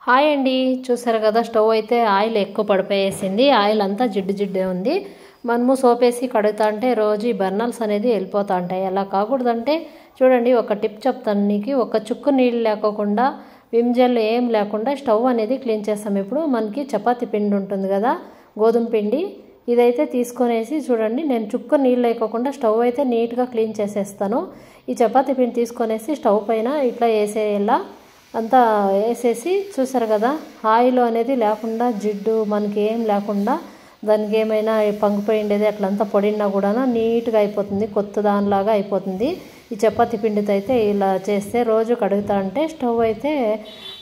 Hi అండి, చూసారు కదా స్టవ్ అయితే ఆయిల్ ఎక్కువ పడిపోయేసింది. ఆయిల్ అంతా జిడ్డు జిడ్డే ఉంది. మనము సోపేసి కడుగుతా అంటే రోజు ఈ బర్నల్స్ అనేది వెళ్ళిపోతూ ఉంటాయి. అలా కాకూడదంటే చూడండి, ఒక టిప్ చెప్తాను నీకు. ఒక చుక్కు నీళ్ళు లేకోకుండా విమ్ జెల్ ఏం లేకుండా స్టవ్ అనేది క్లీన్ చేస్తాం. ఇప్పుడు మనకి చపాతీ పిండి ఉంటుంది కదా, గోధుమ పిండి, ఇదైతే తీసుకొనేసి చూడండి, నేను చుక్క నీళ్ళు లేకోకుండా స్టవ్ అయితే నీట్గా క్లీన్ చేసేస్తాను. ఈ చపాతీ పిండి తీసుకొనేసి స్టవ్ పైన ఇట్లా వేసేయాల, అంతా వేసేసి చూసారు కదా, ఆయిల్ అనేది లేకుండా జిడ్డు మనకి ఏం లేకుండా దానికి ఏమైనా పంగిపోయిండేది అట్లంతా పొడినా కూడా నీట్గా అయిపోతుంది, కొత్త దానిలాగా అయిపోతుంది. ఈ చపాతీ పిండితో అయితే ఇలా చేస్తే రోజు కడుగుతా అంటే స్టవ్ అయితే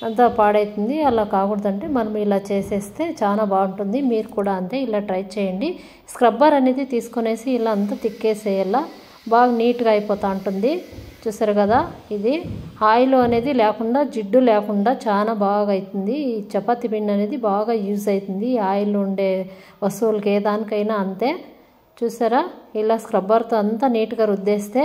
అంతా పాడవుతుంది. అలా కాకూడదంటే మనం ఇలా చేసేస్తే చాలా బాగుంటుంది. మీరు కూడా అంతే, ఇలా ట్రై చేయండి. స్క్రబ్బర్ అనేది తీసుకొనేసి ఇలా అంతా తిక్కేసేయాల, బాగా నీట్గా అయిపోతూ ఉంటుంది. చూసారు కదా, ఇది ఆయిల్ అనేది లేకుండా జిడ్డు లేకుండా చాలా బాగా అవుతుంది. ఈ చపాతీ పిండి అనేది బాగా యూజ్ అవుతుంది ఆయిల్ ఉండే వస్తువులకి, ఏ దానికైనా అంతే. చూసారా, ఇలా స్క్రబ్బర్తో అంతా నీట్గా రుద్దేస్తే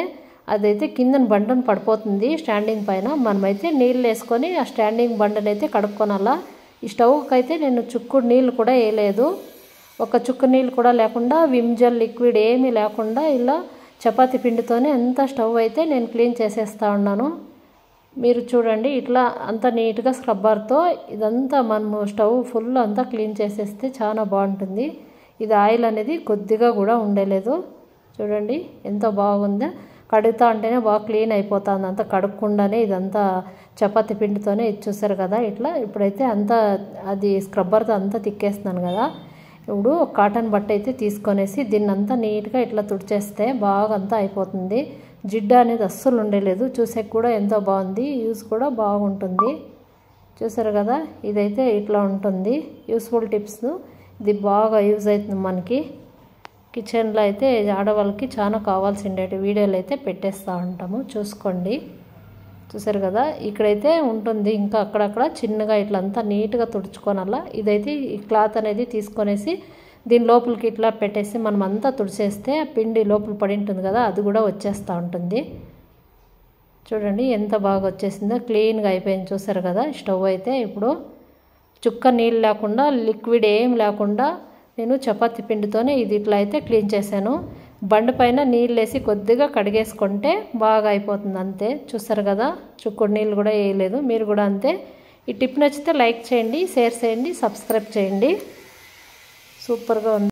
అదైతే కిందన బండను పడిపోతుంది స్టాండింగ్ పైన. మనమైతే నీళ్ళు వేసుకొని ఆ స్టాండింగ్ బండను అయితే కడుక్కోనాలా. ఈ స్టవ్కి అయితే నేను చుక్కుడు నీళ్ళు కూడా వేయలేదు, ఒక చుక్కు నీళ్ళు కూడా లేకుండా, విమ్ జెల్ లిక్విడ్ ఏమీ లేకుండా ఇలా చపాతీ పిండితోనే అంతా స్టవ్ అయితే నేను క్లీన్ చేసేస్తూ ఉన్నాను. మీరు చూడండి, ఇట్లా అంతా నీట్గా స్క్రబ్బర్తో ఇదంతా మనము స్టవ్ ఫుల్ అంతా క్లీన్ చేసేస్తే చాలా బాగుంటుంది. ఇది ఆయిల్ అనేది కొద్దిగా కూడా ఉండలేదు. చూడండి ఎంత బాగుందో, కడుగుతా అంటేనే బాగా క్లీన్ అయిపోతుంది. అంతా కడుక్కుండానే ఇదంతా చపాతీ పిండితోనే ఇది చూసారు కదా. ఇట్లా ఇప్పుడైతే అంతా అది స్క్రబ్బర్తో అంతా తిక్కేస్తున్నాను కదా. ఇప్పుడు ఒక కాటన్ బట్ట అయితే తీసుకొనేసి దీన్ని అంతా నీట్గా ఇట్లా తుడిచేస్తే బాగా అంతా అయిపోతుంది. జిడ్డు అనేది అస్సలు ఉండలేదు. చూసేకి కూడా ఎంతో బాగుంది, యూస్ కూడా బాగుంటుంది. చూసారు కదా, ఇదైతే ఇట్లా ఉంటుంది. యూస్ఫుల్ టిప్స్, ఇది బాగా యూజ్ అవుతుంది మనకి కిచెన్లో. అయితే ఆడవాళ్ళకి చాలా కావాల్సిండే వీడియోలు అయితే పెట్టేస్తూ ఉంటాము, చూసుకోండి. చూసారు కదా, ఇక్కడైతే ఉంటుంది, ఇంకా అక్కడక్కడ చిన్నగా ఇట్లా అంతా నీట్గా తుడుచుకోనాలా. ఇదైతే ఈ క్లాత్ అనేది తీసుకొనేసి దీని లోపలికి ఇట్లా పెట్టేసి మనం అంతా తుడిచేస్తే పిండి లోపల పడి ఉంటుంది కదా, అది కూడా వచ్చేస్తూ ఉంటుంది. చూడండి ఎంత బాగా వచ్చేసిందో, క్లీన్గా అయిపోయింది. చూసారు కదా, స్టవ్ అయితే ఇప్పుడు చుక్క నీళ్ళు లేకుండా, లిక్విడ్ ఏం లేకుండా నేను చపాతీ పిండితోనే ఇది ఇట్లా అయితే క్లీన్ చేశాను. బండ పైన నీళ్ళు వేసి కొద్దిగా కడిగేసుకుంటే బాగా అయిపోతుంది అంతే. చూసారు కదా, చుక్కుడు నీళ్ళు కూడా వేయలేదు. మీరు కూడా అంతే. ఈ టిప్ నచ్చితే లైక్ చేయండి, షేర్ చేయండి, సబ్స్క్రైబ్ చేయండి. సూపర్గా ఉంది.